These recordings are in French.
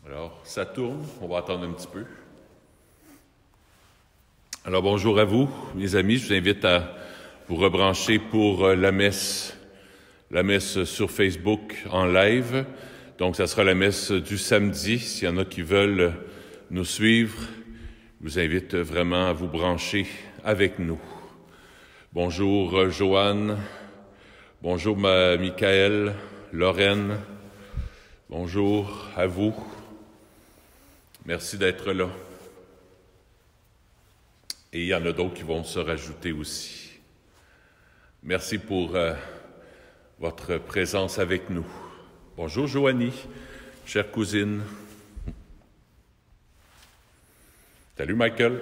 Alors, ça tourne, on va attendre un petit peu. Alors, bonjour à vous, mes amis. Je vous invite à vous rebrancher pour la messe sur Facebook en live. Donc, ça sera la messe du samedi. S'il y en a qui veulent nous suivre, je vous invite vraiment à vous brancher avec nous. Bonjour, Joanne. Bonjour, Michael, Lorraine. Bonjour à vous. Merci d'être là. Et il y en a d'autres qui vont se rajouter aussi. Merci pour votre présence avec nous. Bonjour, Joanie, chère cousine. Salut, Michael.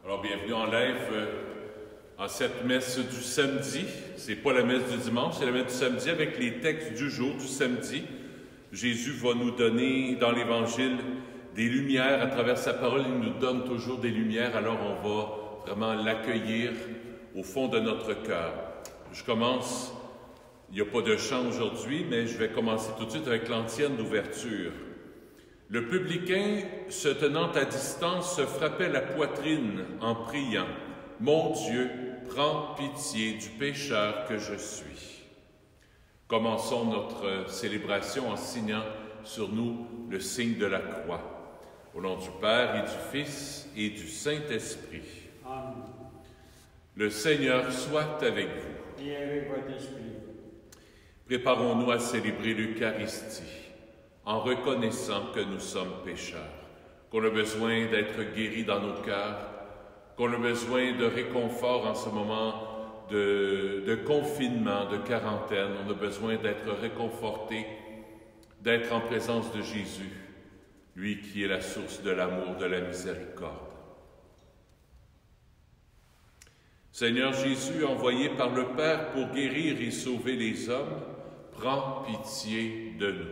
Alors, bienvenue en live en cette messe du samedi. C'est pas la messe du dimanche, c'est la messe du samedi avec les textes du jour, du samedi. Jésus va nous donner dans l'Évangile des lumières. À travers sa parole, il nous donne toujours des lumières. Alors, on va vraiment l'accueillir au fond de notre cœur. Je commence, il n'y a pas de chant aujourd'hui, mais je vais commencer tout de suite avec l'antienne d'ouverture. Le publicain, se tenant à distance, se frappait la poitrine en priant « Mon Dieu, prends pitié du pécheur que je suis ». Commençons notre célébration en signant sur nous le signe de la croix. Au nom du Père et du Fils et du Saint-Esprit. Amen. Le Seigneur soit avec vous. Et avec votre esprit. Préparons-nous à célébrer l'Eucharistie, en reconnaissant que nous sommes pécheurs, qu'on a besoin d'être guéris dans nos cœurs, qu'on a besoin de réconfort en ce moment de confinement, de quarantaine. On a besoin d'être réconfortés, d'être en présence de Jésus, lui qui est la source de l'amour, de la miséricorde. Seigneur Jésus, envoyé par le Père pour guérir et sauver les hommes, prends pitié de nous.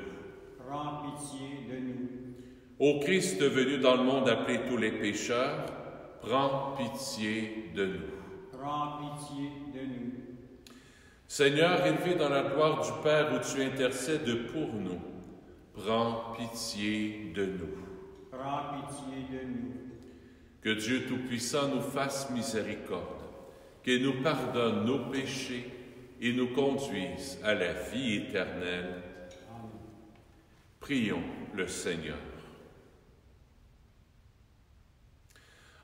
Prends pitié de nous. Ô Christ venu dans le monde appeler tous les pécheurs, prends pitié de nous. Prends pitié de nous. Seigneur, élevé dans la gloire du Père où tu intercèdes pour nous, prends pitié de nous. Prends pitié de nous. Que Dieu Tout-Puissant nous fasse miséricorde, qu'il nous pardonne nos péchés et nous conduise à la vie éternelle. Amen. Prions le Seigneur.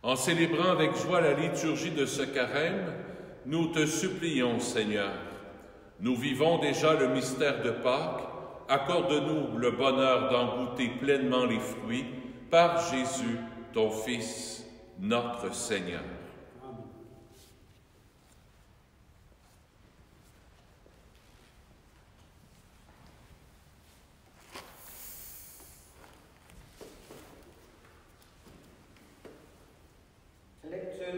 En célébrant avec joie la liturgie de ce carême, nous te supplions, Seigneur. Nous vivons déjà le mystère de Pâques. Accorde-nous le bonheur d'en goûter pleinement les fruits par Jésus, ton Fils, notre Seigneur. Amen. Lecture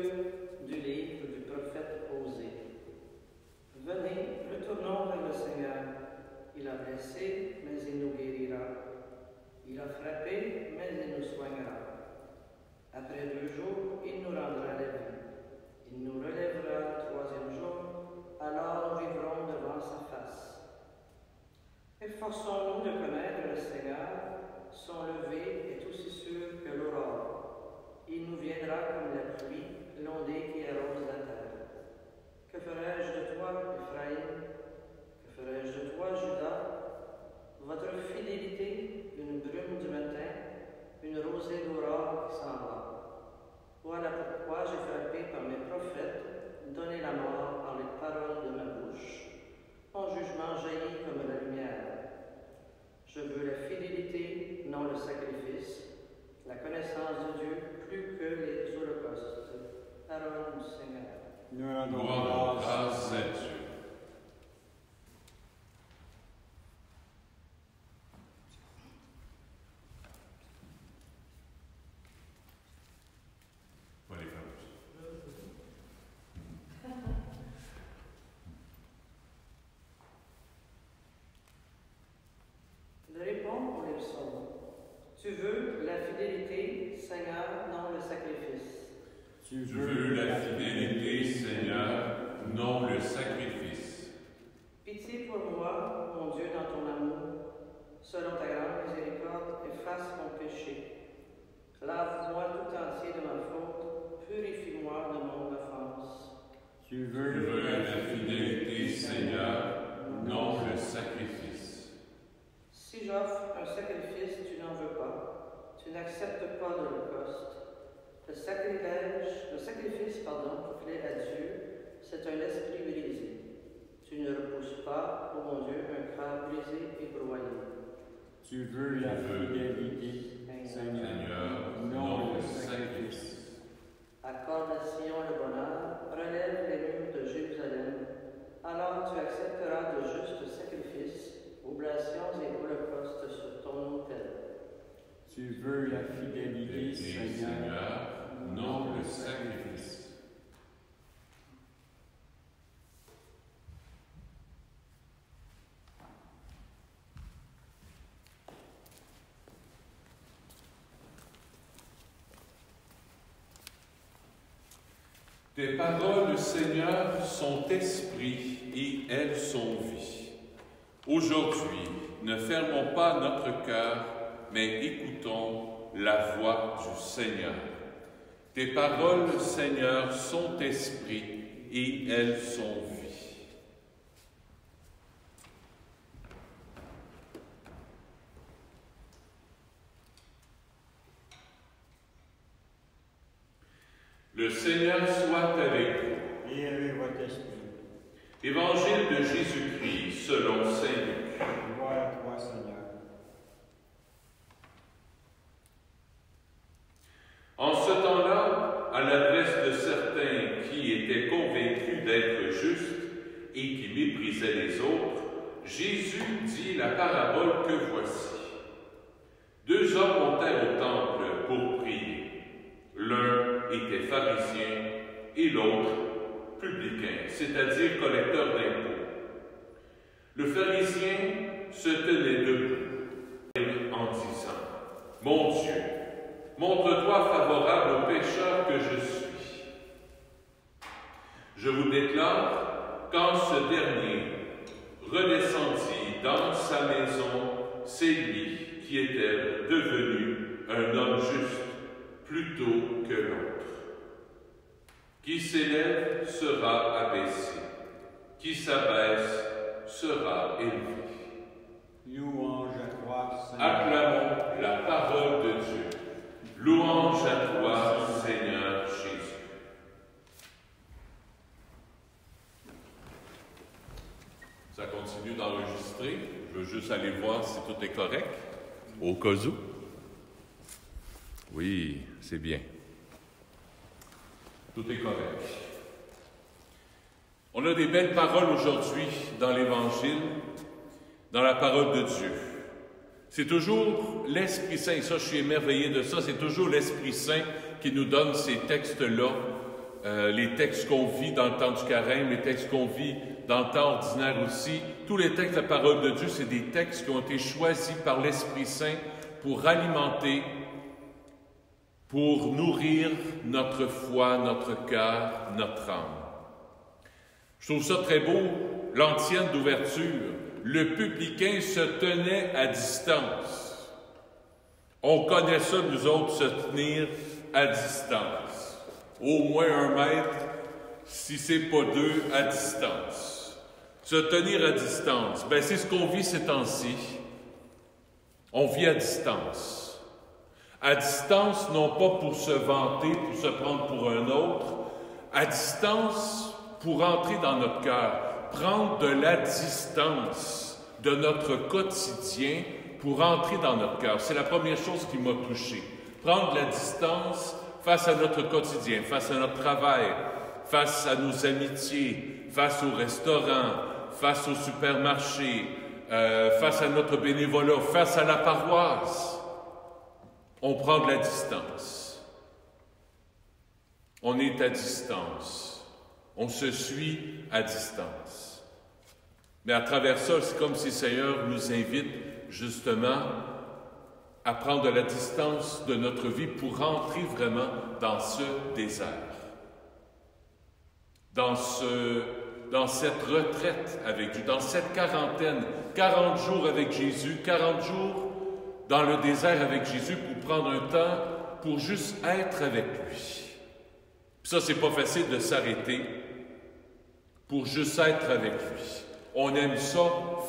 du livre du prophète Osée. Venez, retournons vers le Seigneur. Il a blessé, mais il nous guérira. Il a frappé, mais il nous soignera. Après 2 jours, il nous rendra la vie. Il nous relèvera le 3e jour, alors nous vivrons devant sa face. Efforçons-nous de connaître le Seigneur. Son lever est aussi sûr que l'aurore. Il nous viendra comme la pluie, l'ondée qui arrose la terre. Que ferai-je de toi, Ephraïm? Que ferai-je de toi, Juda? Votre fidélité, une brume du matin, une rosée d'aurore qui s'en va. Voilà pourquoi j'ai frappé par mes prophètes, donné la mort par les paroles de ma bouche. Mon jugement jaillit comme la lumière. Je veux la fidélité, non le sacrifice, la connaissance de Dieu plus que les holocaustes. Parole du Seigneur. Nous rendons Gloire grâce à Dieu. Tu Je veux veux la fidélité, Seigneur, non le sacrifice. Si j'offre un sacrifice, tu n'en veux pas. Tu n'acceptes pas l'holocauste. Le sacrifice, qui plaît à Dieu, c'est un esprit brisé. Tu ne repousses pas, ô mon Dieu, un cœur brisé et broyé. Tu veux la fidélité, Seigneur, non le sacrifice. Accorde à Sion le bonheur, relève les murs de Jérusalem. Alors tu accepteras de justes sacrifices, oblations et holocaustes sur ton autel. Tu veux la fidélité, Seigneur, non le sacrifice. Tes paroles, Seigneur, sont esprit et elles sont vie. Aujourd'hui, ne fermons pas notre cœur, mais écoutons la voix du Seigneur. Tes paroles, Seigneur, sont esprit et elles sont vie. Le Seigneur soit avec vous. et avec votre esprit. Évangile de Jésus-Christ selon saint Luc. Gloire à toi, Seigneur. En ce temps-là, à l'adresse de certains qui étaient convaincus d'être justes et qui méprisaient les autres, Jésus dit la parabole que voici. Deux hommes montèrent au temple pour prier. L'un était pharisien et l'autre publicain, c'est-à-dire collecteur d'impôts. Le pharisien se tenait debout en disant « Mon Dieu, montre-toi favorable aux pécheurs que je suis. Je vous déclare qu'en ce dernier redescendit dans sa maison, c'est lui qui était devenu un homme juste plutôt que l'autre. Qui s'élève sera abaissé, qui s'abaisse sera élevé. » Louange à toi, Seigneur. Acclamons la parole de Dieu. Louange à toi, Seigneur Jésus. Ça continue d'enregistrer. Je veux juste aller voir si tout est correct, au cas où. Oui, c'est bien. Tout est correct. On a des belles paroles aujourd'hui dans l'Évangile, dans la parole de Dieu. C'est toujours l'Esprit Saint, ça je suis émerveillé de ça, c'est toujours l'Esprit Saint qui nous donne ces textes-là, les textes qu'on vit dans le temps du carême, les textes qu'on vit dans le temps ordinaire aussi. Tous les textes de la parole de Dieu, c'est des textes qui ont été choisis par l'Esprit Saint pour alimenter, pour nourrir notre foi, notre cœur, notre âme. Je trouve ça très beau, l'antienne d'ouverture. Le publicain se tenait à distance. On connaît ça, nous autres, se tenir à distance. Au moins 1 mètre, si c'est pas 2, à distance. Se tenir à distance, ben c'est ce qu'on vit ces temps-ci. On vit à distance. À distance, non pas pour se vanter, pour se prendre pour un autre, à distance pour entrer dans notre cœur, prendre de la distance de notre quotidien pour entrer dans notre cœur. C'est la première chose qui m'a touché. Prendre de la distance face à notre quotidien, face à notre travail, face à nos amitiés, face au restaurant, face au supermarché, face à notre bénévolat, face à la paroisse. On prend de la distance. On est à distance. On se suit à distance. Mais à travers ça, c'est comme si le Seigneur nous invite justement à prendre de la distance de notre vie pour entrer vraiment dans ce désert. Dans cette retraite avec Dieu, dans cette quarantaine, 40 jours avec Jésus, 40 jours dans le désert avec Jésus pour prendre un temps pour juste être avec lui. Puis ça, c'est pas facile de s'arrêter pour juste être avec lui. On aime ça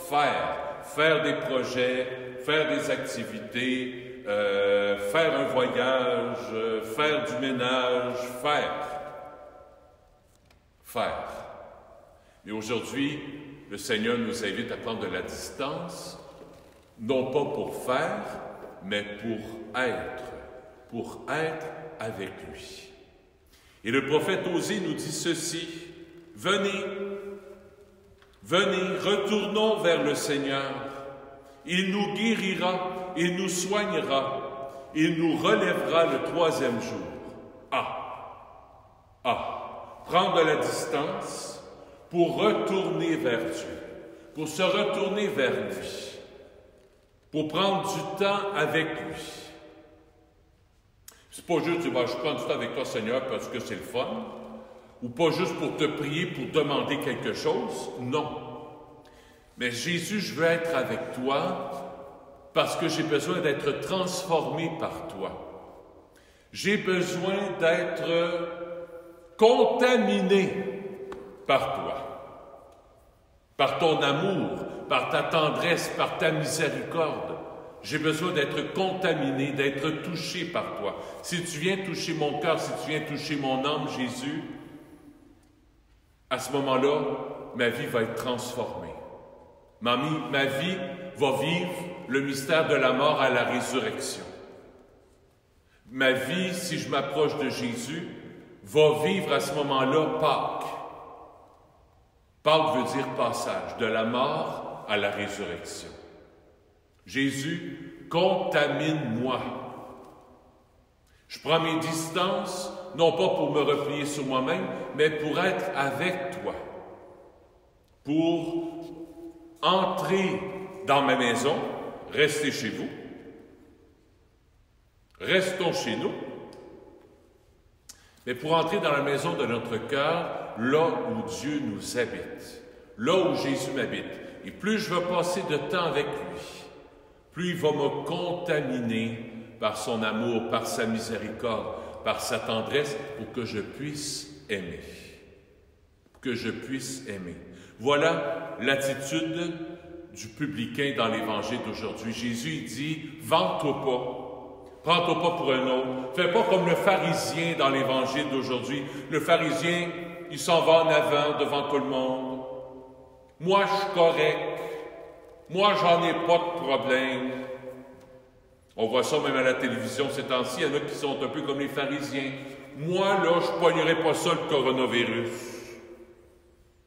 faire des projets, faire des activités, faire un voyage, faire du ménage, faire. Mais aujourd'hui, le Seigneur nous invite à prendre de la distance, non pas pour faire, mais pour être avec lui. Et le prophète Osée nous dit ceci: venez, retournons vers le Seigneur. Il nous guérira, il nous soignera, il nous relèvera le 3e jour. Prendre de la distance pour retourner vers Dieu, pour se retourner vers lui, pour prendre du temps avec lui. C'est pas juste dire, je prends du temps avec toi, Seigneur, parce que c'est le fun, ou pas juste pour te prier, pour demander quelque chose. Non. Mais Jésus, je veux être avec toi parce que j'ai besoin d'être transformé par toi. J'ai besoin d'être contaminé par toi, par ton amour, par ta tendresse, par ta miséricorde. J'ai besoin d'être contaminé, d'être touché par toi. Si tu viens toucher mon cœur, si tu viens toucher mon âme, Jésus, à ce moment-là, ma vie va être transformée. Ma vie va vivre le mystère de la mort à la résurrection. Ma vie, si je m'approche de Jésus, va vivre à ce moment-là Pâques. Pâques veut dire passage, de la mort à la résurrection. Jésus, contamine-moi. Je prends mes distances, non pas pour me replier sur moi-même, mais pour être avec toi. Pour entrer dans ma maison, restez chez vous. Restons chez nous. Mais pour entrer dans la maison de notre cœur, là où Dieu nous habite, là où Jésus m'habite. Et plus je vais passer de temps avec lui, plus il va me contaminer par son amour, par sa miséricorde, par sa tendresse, pour que je puisse aimer. Pour que je puisse aimer. Voilà l'attitude du publicain dans l'Évangile d'aujourd'hui. Jésus, il dit, « Vante-toi pas. Prends-toi pas pour un autre. Fais pas comme le pharisien dans l'Évangile d'aujourd'hui. Le pharisien, il s'en va en avant devant tout le monde. Moi, je suis correct. Moi, j'en ai pas de problème. » On voit ça même à la télévision ces temps-ci. Il y en a qui sont un peu comme les pharisiens. Moi, là, je ne pognerai pas ça, le coronavirus.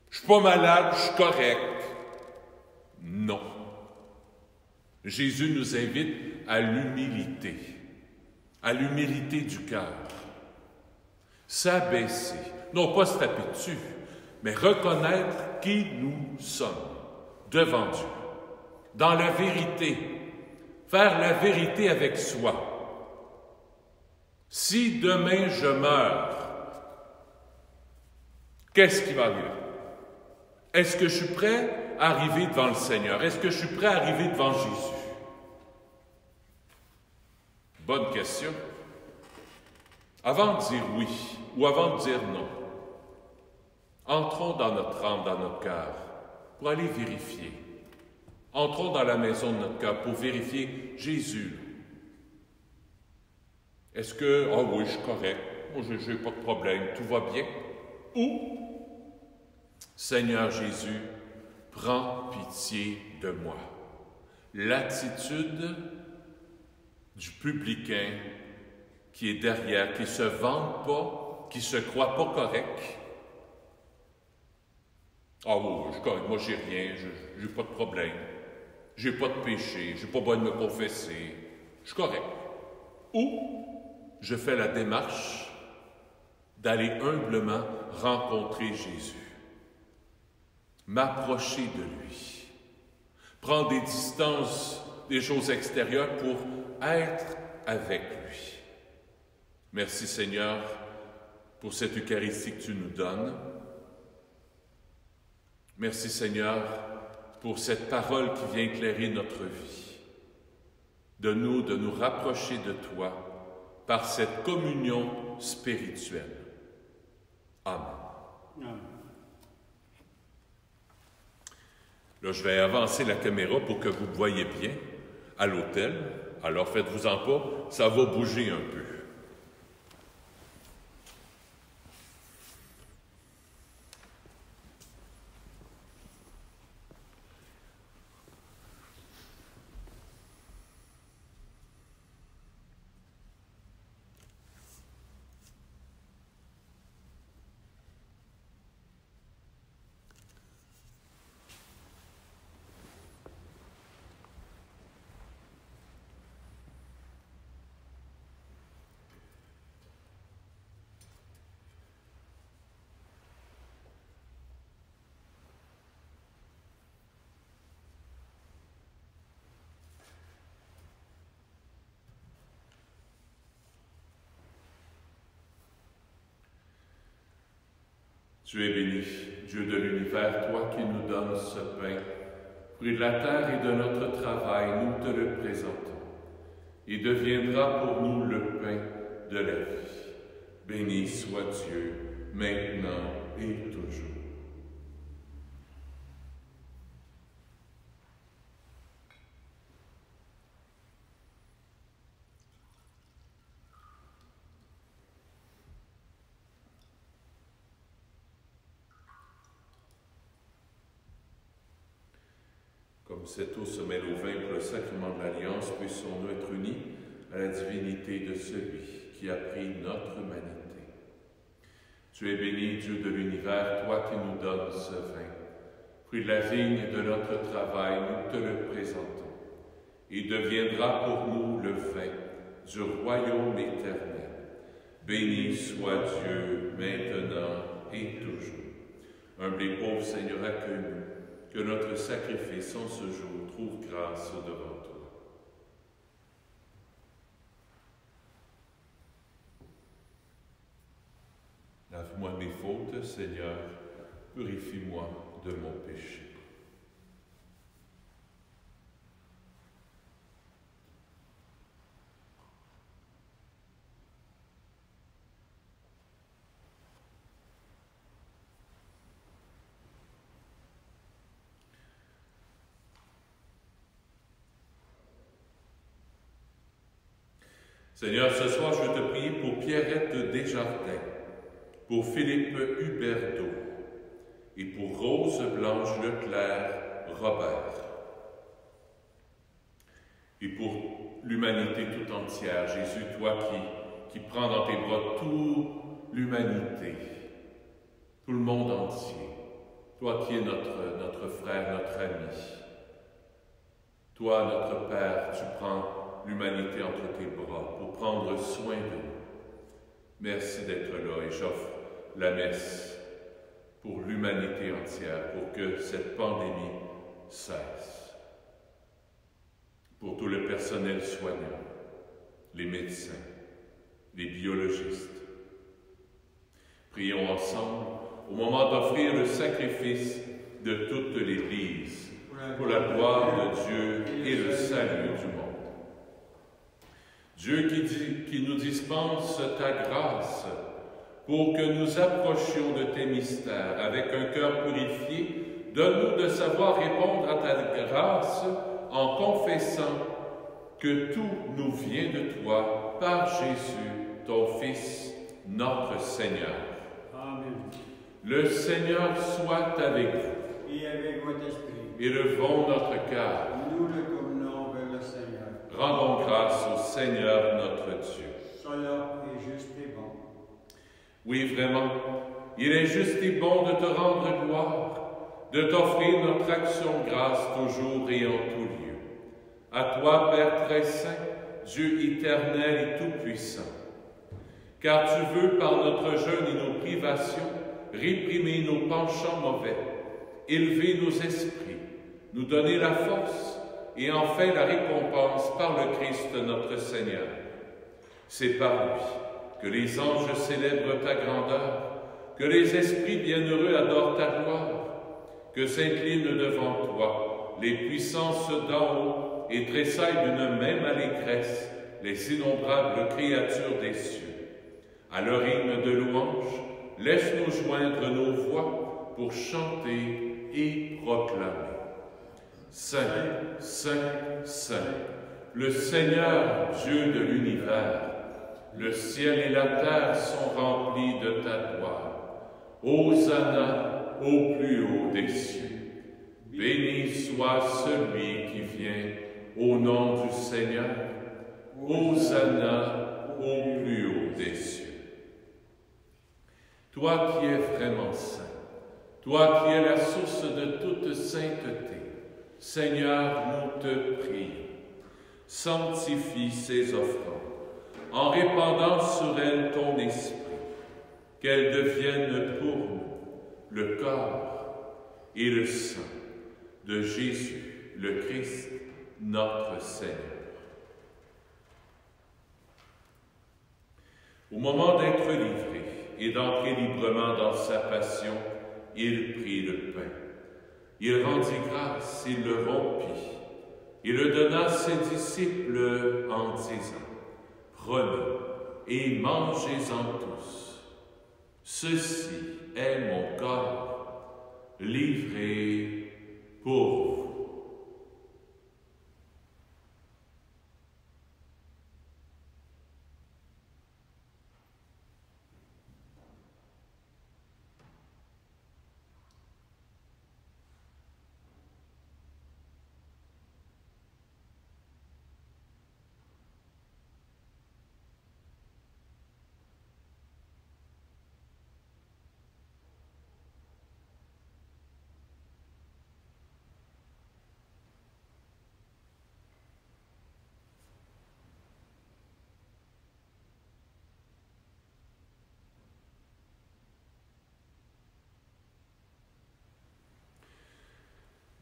Je suis pas malade, je suis correct. Non. Jésus nous invite à l'humilité du cœur. S'abaisser, non pas se taper dessus, mais reconnaître qui nous sommes devant Dieu, dans la vérité, faire la vérité avec soi. Si demain je meurs, qu'est-ce qui va arriver? Est-ce que je suis prêt à arriver devant le Seigneur? Est-ce que je suis prêt à arriver devant Jésus? Bonne question. Avant de dire oui ou avant de dire non, entrons dans notre âme, dans notre cœur, pour aller vérifier. Entrons dans la maison de notre cœur pour vérifier Jésus. Est-ce que, oui, je suis correct, moi je n'ai pas de problème, tout va bien? Ou, Seigneur Jésus, prends pitié de moi. L'attitude du publicain qui est derrière, qui ne se vante pas, qui ne se croit pas correct. Oui, je suis correct, moi j'ai rien, je n'ai pas de problème. J'ai pas de péché, j'ai pas besoin de me confesser, je suis correct. Ou je fais la démarche d'aller humblement rencontrer Jésus, m'approcher de lui, prendre des distances des choses extérieures pour être avec lui. Merci Seigneur pour cette Eucharistie que tu nous donnes. Merci Seigneur pour cette parole qui vient éclairer notre vie, de nous rapprocher de toi par cette communion spirituelle. Amen. Amen. Là, je vais avancer la caméra pour que vous voyez bien à l'autel. Alors, faites-vous-en pas, ça va bouger un peu. Tu es béni, Dieu de l'univers, toi qui nous donnes ce pain, fruit de la terre et de notre travail, nous te le présentons. Il deviendra pour nous le pain de la vie. Béni soit Dieu, maintenant et toujours. Comme cette eau se mêle au vin pour le sacrement de l'Alliance, puissions-nous être unis à la divinité de celui qui a pris notre humanité. Tu es béni, Dieu de l'univers, toi qui nous donnes ce vin. Fruit de la vigne et de notre travail, nous te le présentons. Il deviendra pour nous le vin du royaume éternel. Béni soit Dieu, maintenant et toujours. Humble et pauvre Seigneur, accueille-nous. Que notre sacrifice en ce jour trouve grâce devant toi. Lave-moi de mes fautes, Seigneur, purifie-moi de mon péché. Seigneur, ce soir, je veux te prier pour Pierrette Desjardins, pour Philippe Huberdeau et pour Rose Blanche Leclerc Robert. Et pour l'humanité tout entière, Jésus, toi qui prends dans tes bras toute l'humanité, tout le monde entier, toi qui es notre frère, notre ami, toi, notre Père, tu prends l'humanité entre tes bras pour prendre soin de nous. Merci d'être là et j'offre la messe pour l'humanité entière, pour que cette pandémie cesse. Pour tout le personnel soignant, les médecins, les biologistes. Prions ensemble au moment d'offrir le sacrifice de toute l'Église pour la gloire de Dieu et le salut du monde. Dieu qui nous dispense ta grâce pour que nous approchions de tes mystères avec un cœur purifié, donne-nous de savoir répondre à ta grâce en confessant que tout nous vient de toi par Jésus, ton Fils, notre Seigneur. Amen. Le Seigneur soit avec vous. Et avec votre esprit. Élevons notre cœur. Nous le tournons vers le Seigneur. Rendons grâce au Seigneur notre Dieu. Cela est juste et bon. Oui, vraiment, il est juste et bon de te rendre gloire, de t'offrir notre action grâce toujours et en tout lieu. À toi, Père très saint, Dieu éternel et tout-puissant, car tu veux, par notre jeûne et nos privations, réprimer nos penchants mauvais, élever nos esprits, nous donner la force et enfin la récompense par le Christ notre Seigneur. C'est par lui que les anges célèbrent ta grandeur, que les esprits bienheureux adorent ta gloire, que s'inclinent devant toi les puissances d'en haut et tressaillent d'une même allégresse les innombrables créatures des cieux. À leur hymne de louange, laisse-nous joindre nos voix pour chanter et proclamer. Saint, Saint, Saint, le Seigneur Dieu de l'univers. Le ciel et la terre sont remplis de ta gloire. Hosanna au plus haut des cieux. Béni soit celui qui vient au nom du Seigneur. Hosanna au plus haut des cieux. Toi qui es vraiment saint, toi qui es la source de toute sainteté, Seigneur, nous te prions. Sanctifie ces offrandes en répandant sur elles ton esprit, qu'elles deviennent pour nous le corps et le sang de Jésus, le Christ, notre Seigneur. Au moment d'être livré et d'entrer librement dans sa passion, il prit le pain. Il rendit grâce, il le rompit, et le donna à ses disciples en disant, « Prenez et mangez-en tous. Ceci est mon corps, livré pour vous. »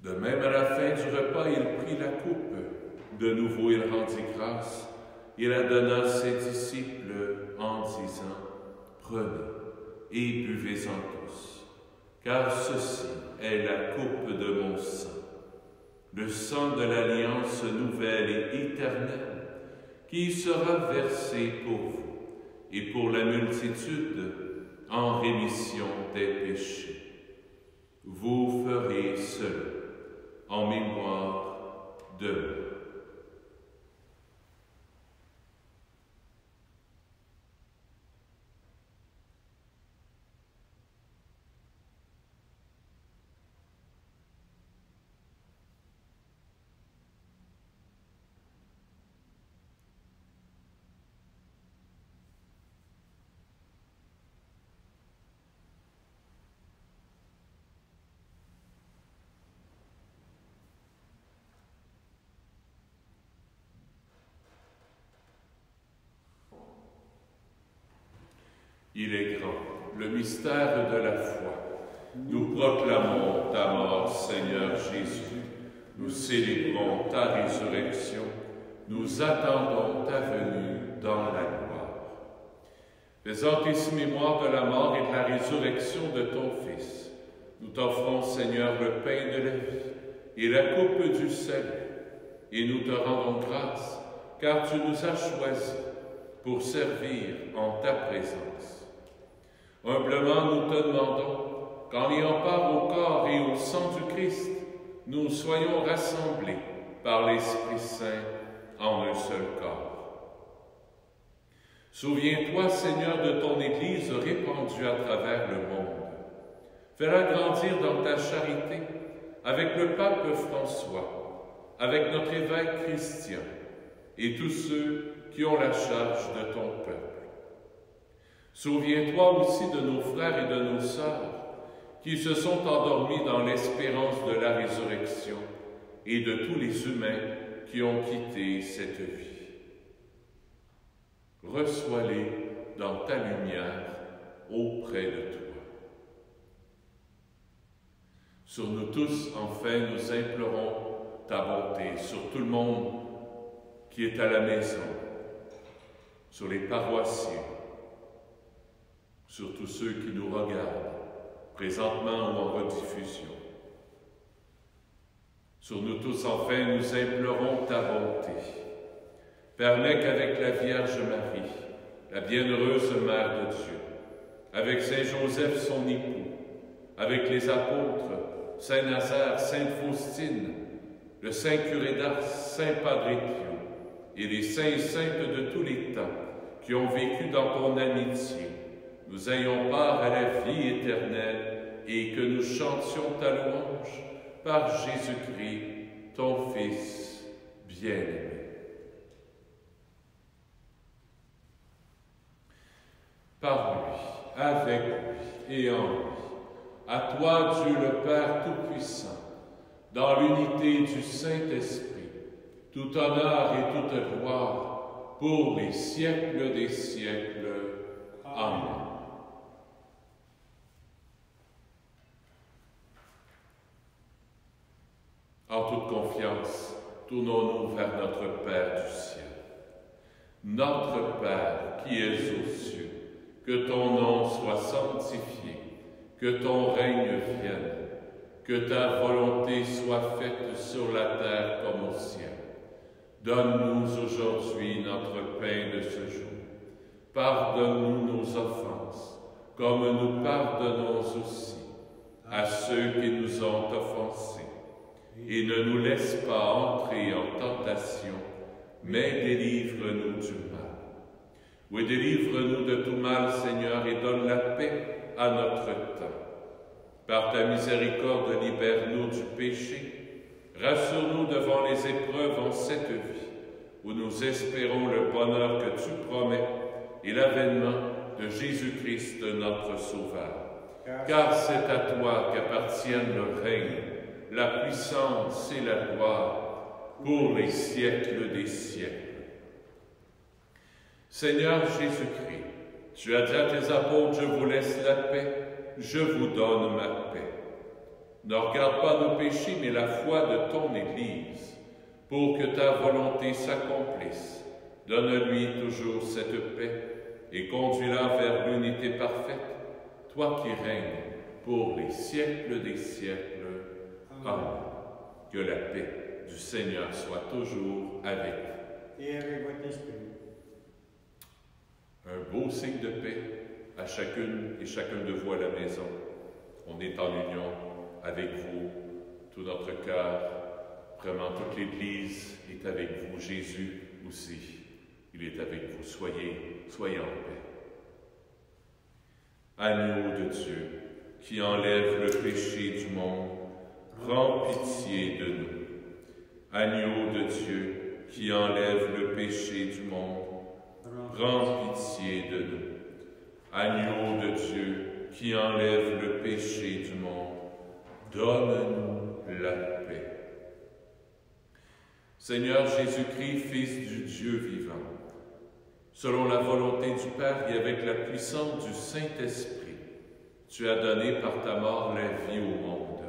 De même, à la fin du repas, il prit la coupe. De nouveau, il rendit grâce. Il la donna à ses disciples en disant, « Prenez et buvez-en tous, car ceci est la coupe de mon sang, le sang de l'alliance nouvelle et éternelle, qui sera versé pour vous et pour la multitude en rémission des péchés. Vous ferez cela en mémoire de moi. » Il est grand, le mystère de la foi. Nous proclamons ta mort, Seigneur Jésus. Nous célébrons ta résurrection. Nous attendons ta venue dans la gloire. Faisant ici mémoire de la mort et de la résurrection de ton Fils, nous t'offrons, Seigneur, le pain de la vie et la coupe du salut, et nous te rendons grâce, car tu nous as choisis pour servir en ta présence. Humblement, nous te demandons qu'en ayant part au corps et au sang du Christ, nous soyons rassemblés par l'Esprit Saint en un seul corps. Souviens-toi, Seigneur, de ton Église répandue à travers le monde. Fais-la grandir dans ta charité avec le pape François, avec notre évêque Christian et tous ceux qui ont la charge de ton peuple. Souviens-toi aussi de nos frères et de nos sœurs qui se sont endormis dans l'espérance de la résurrection et de tous les humains qui ont quitté cette vie. Reçois-les dans ta lumière auprès de toi. Sur nous tous, enfin, nous implorons ta bonté sur tout le monde qui est à la maison, sur les paroissiens, sur tous ceux qui nous regardent, présentement ou en rediffusion. Sur nous tous, enfin, nous implorons ta bonté. Permets qu'avec la Vierge Marie, la bienheureuse Mère de Dieu, avec Saint Joseph, son époux, avec les apôtres, Saint Nazaire, Sainte Faustine, le Saint curé d'Ars, Saint Padre Pio, et les saints et saintes de tous les temps qui ont vécu dans ton amitié, nous ayons part à la vie éternelle et que nous chantions ta louange par Jésus-Christ, ton Fils bien-aimé. Par lui, avec lui et en lui, à toi Dieu le Père Tout-Puissant, dans l'unité du Saint-Esprit, tout honneur et toute gloire pour les siècles des siècles. Amen. En toute confiance, tournons-nous vers notre Père du ciel. Notre Père qui es aux cieux, que ton nom soit sanctifié, que ton règne vienne, que ta volonté soit faite sur la terre comme au ciel. Donne-nous aujourd'hui notre pain de ce jour. Pardonne-nous nos offenses, comme nous pardonnons aussi à ceux qui nous ont offensés. Et ne nous laisse pas entrer en tentation, mais délivre-nous du mal. Oui, délivre-nous de tout mal, Seigneur, et donne la paix à notre temps. Par ta miséricorde, libère-nous du péché. Rassure-nous devant les épreuves en cette vie, où nous espérons le bonheur que tu promets et l'avènement de Jésus-Christ, notre Sauveur. Car c'est à toi qu'appartiennent le règne, la puissance et la gloire pour les siècles des siècles. Seigneur Jésus-Christ, tu as dit à tes apôtres, je vous laisse la paix, je vous donne ma paix. Ne regarde pas nos péchés, mais la foi de ton Église, pour que ta volonté s'accomplisse. Donne-lui toujours cette paix et conduis-la vers l'unité parfaite, toi qui règnes pour les siècles des siècles. Amen. Que la paix du Seigneur soit toujours avec vous. Et avec votre esprit. Un beau signe de paix à chacune et chacun de vous à la maison. On est en union avec vous, tout notre cœur, vraiment toute l'Église est avec vous, Jésus aussi, il est avec vous. Soyez en paix. Agneau de Dieu, qui enlève le péché du monde, prends pitié de nous. Agneau de Dieu, qui enlève le péché du monde, prends pitié de nous. Agneau de Dieu, qui enlève le péché du monde, donne-nous la paix. Seigneur Jésus-Christ, Fils du Dieu vivant, selon la volonté du Père et avec la puissance du Saint-Esprit, tu as donné par ta mort la vie au monde.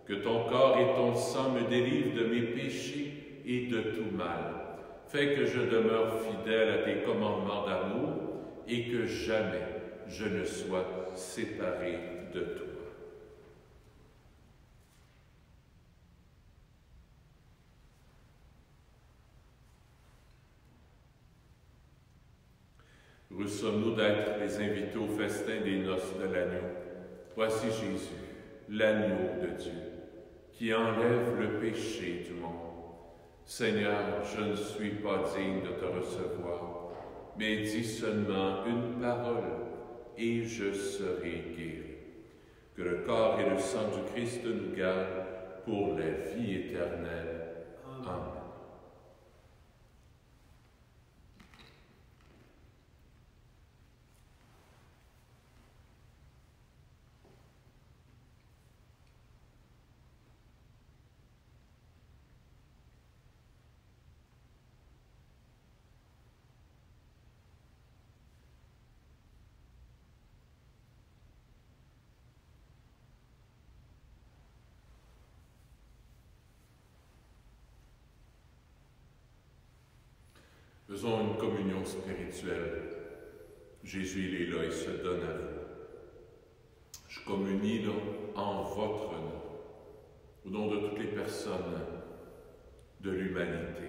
Que ton corps et ton sang me délivrent de mes péchés et de tout mal. Fais que je demeure fidèle à tes commandements d'amour et que jamais je ne sois séparé de toi. Heureux sommes-nous d'être les invités au festin des noces de l'agneau. Voici Jésus, l'agneau de Dieu, qui enlève le péché du monde. Seigneur, je ne suis pas digne de te recevoir, mais dis seulement une parole, et je serai guéri. Que le corps et le sang du Christ nous gardent pour la vie éternelle. Amen. Faisons une communion spirituelle. Jésus, il est là, il se donne à vous. Je communie là, en votre nom, au nom de toutes les personnes de l'humanité.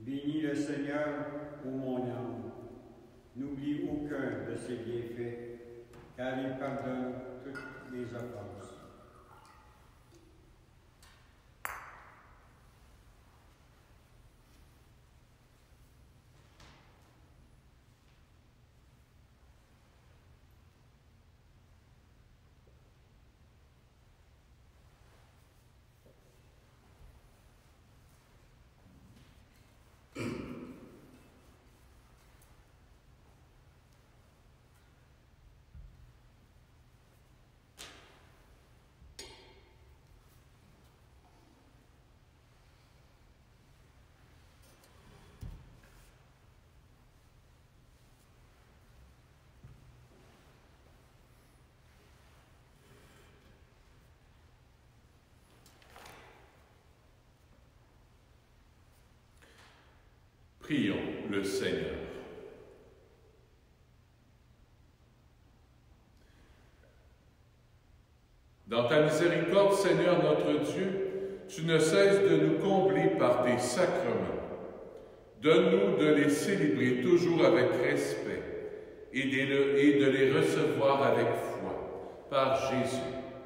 Bénis le Seigneur, ô mon âme. N'oublie aucun de ses bienfaits, car il pardonne toutes les offenses. Prions le Seigneur. Dans ta miséricorde, Seigneur notre Dieu, tu ne cesses de nous combler par tes sacrements. Donne-nous de les célébrer toujours avec respect et de les recevoir avec foi, par Jésus,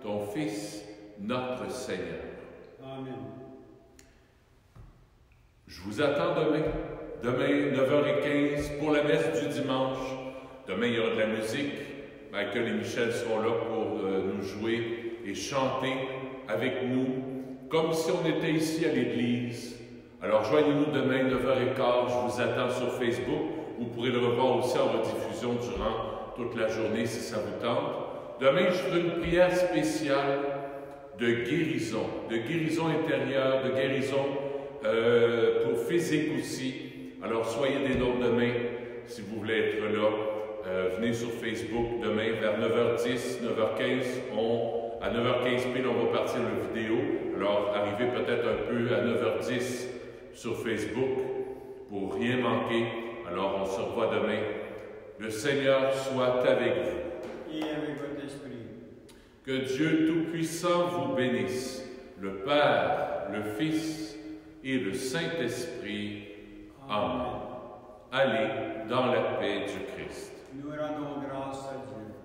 ton Fils, notre Seigneur. Amen. Je vous attends demain. Demain, 9h15, pour la messe du dimanche. Demain, il y aura de la musique. Michael et Michel seront là pour nous jouer et chanter avec nous, comme si on était ici à l'église. Alors, joignez-nous demain, 9h15. Je vous attends sur Facebook. Vous pourrez le revoir aussi en rediffusion durant toute la journée, si ça vous tente. Demain, je ferai une prière spéciale de guérison intérieure, de guérison pour physique aussi. Alors, soyez des nôtres demain, si vous voulez être là. Venez sur Facebook demain vers 9h10, 9h15. À 9h15 pile, on va partir la vidéo. Alors, arrivez peut-être un peu à 9h10 sur Facebook pour rien manquer. Alors, on se revoit demain. Le Seigneur soit avec vous. Et avec votre esprit. Que Dieu Tout-Puissant vous bénisse, le Père, le Fils et le Saint-Esprit. Amen. Allez dans la paix du Christ. Nous rendons grâce à Dieu.